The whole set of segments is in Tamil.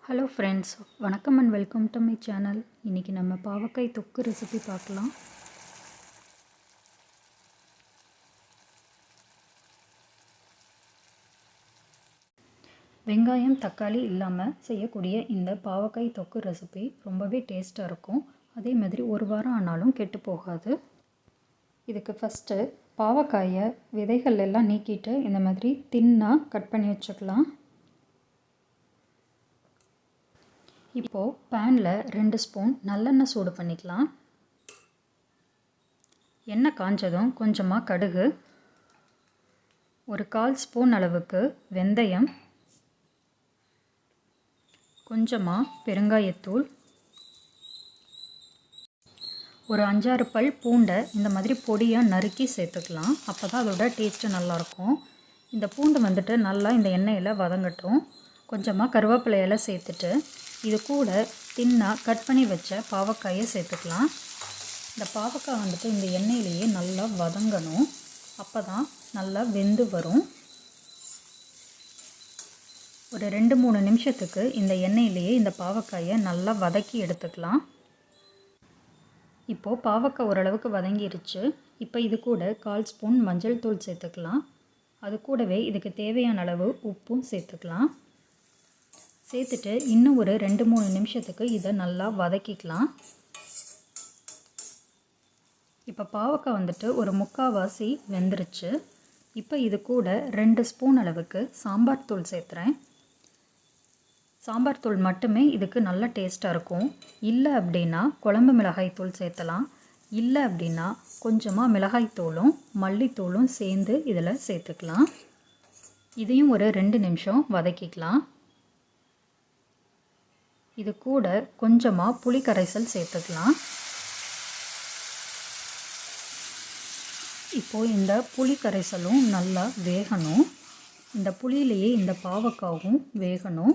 ஹலோ ஃப்ரெண்ட்ஸ், வணக்கம் and welcome to my channel. இன்றைக்கி நம்ம பாவக்காய் தொக்கு ரெசிபி பார்க்கலாம். வெங்காயம் தக்காளி இல்லாமல் செய்யக்கூடிய இந்த பாவக்காய் தொக்கு ரெசிபி ரொம்பவே டேஸ்ட்டாக இருக்கும். அதே மாதிரி ஒரு வாரம் ஆனாலும் கெட்டு போகாது. இதுக்கு ஃபஸ்ட்டு பாவக்காயை விதைகள் எல்லாம் நீக்கிட்டு இந்த மாதிரி தின்னாக கட் பண்ணி வச்சுக்கலாம். இப்போது பேனில் 2 ஸ்பூன் நல்லெண்ணெய் சூடு பண்ணிக்கலாம். எண்ணெய் காஞ்சதும் கொஞ்சமாக கடுகு, ஒரு 1/4 ஸ்பூன் அளவுக்கு வெந்தயம், கொஞ்சமாக பெருங்காயத்தூள், ஒரு 5-6 பல் பூண்டை இந்த மாதிரி பொடியாக நறுக்கி சேர்த்துக்கலாம். அப்போ தான் அதோட டேஸ்ட்டு நல்லாயிருக்கும். இந்த பூண்டு நல்லா இந்த எண்ணெயில் வதங்கட்டும். கொஞ்சமாக கருவேப்பிலை இலை சேர்த்துட்டு இது கூட தின்னாக கட் பண்ணி வச்ச பாவக்காயை சேர்த்துக்கலாம். இந்த பாவக்காய் இந்த எண்ணெயிலேயே நல்லா வதங்கணும். அப்போ தான் நல்லா வெந்து வரும். ஒரு 2-3 நிமிஷத்துக்கு இந்த எண்ணெயிலேயே இந்த பாவக்காயை நல்லா வதக்கி எடுத்துக்கலாம். இப்போது பாவக்காய் ஓரளவுக்கு வதங்கிருச்சு. இப்போ இது கூட 1/4 ஸ்பூன் மஞ்சள் தூள் சேர்த்துக்கலாம். அது கூடவே இதுக்கு தேவையான அளவு உப்பும் சேர்த்துக்கலாம். சேர்த்துட்டு இன்னும் ஒரு 2-3 நிமிஷத்துக்கு இதை நல்லா வதக்கிக்கலாம். இப்போ பாவக்காய் ஒரு 3/4 வெந்துருச்சு. இப்போ இது கூட 2 ஸ்பூன் அளவுக்கு சாம்பார் தூள் சேர்த்துறேன். சாம்பார் தூள் மட்டுமே இதுக்கு நல்ல டேஸ்ட்டாக இருக்கும். இல்லை அப்படின்னா குழம்பு மிளகாய் தூள் சேர்த்தலாம். இல்லை அப்படின்னா கொஞ்சமாக மிளகாய் தூளும் மல்லித்தூளும் சேர்ந்து இதில் சேர்த்துக்கலாம். இதையும் ஒரு 2 நிமிஷம் வதக்கிக்கலாம். இது கூட கொஞ்சமாக புளி கரைசல் சேர்த்துக்கலாம். இப்போது இந்த புளி கரைசலும் நல்லா வேகணும். இந்த புளியிலேயே இந்த பாவக்காவும் வேகணும்.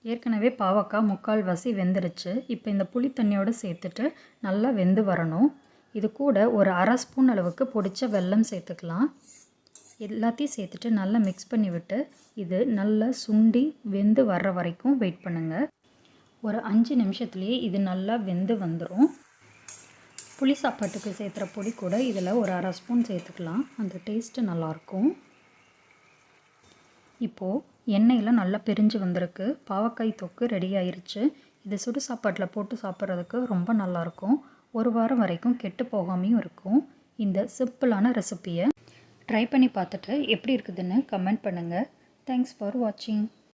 ஏற்கனவே பாவக்காய் 3/4 வெந்துருச்சு. இப்போ இந்த புளி தண்ணியோடு சேர்த்துட்டு நல்லா வெந்து வரணும். இது கூட ஒரு 1/2 ஸ்பூன் அளவுக்கு பொடிச்ச வெல்லம் சேர்த்துக்கலாம். எல்லாத்தையும் சேர்த்துட்டு நல்லா மிக்ஸ் பண்ணி விட்டு இது நல்லா சுண்டி வெந்து வர்ற வரைக்கும் வெயிட் பண்ணுங்கள். ஒரு 5 நிமிஷத்துலேயே இது நல்லா வெந்து வந்துடும். புளி சாப்பாட்டுக்கு சேர்த்துற பொடி கூட இதில் ஒரு 1/2 ஸ்பூன் சேர்த்துக்கலாம். அந்த டேஸ்ட்டு நல்லாயிருக்கும். இப்போது எண்ணெயில் நல்லா பிரிஞ்சு வந்திருக்கு. பாவக்காய் தொக்கு ரெடி ஆயிருச்சு. இது சுடு சாப்பாட்டில் போட்டு சாப்பிட்றதுக்கு ரொம்ப நல்லாயிருக்கும். ஒரு வாரம் வரைக்கும் கெட்டு போகாமையும் இருக்கும். இந்த சிம்பிளான ரெசிப்பியை ட்ரை பண்ணி பார்த்துட்டு எப்படி இருக்குதுன்னு கமெண்ட் பண்ணுங்கள். தேங்க்ஸ் ஃபார் வாட்சிங்.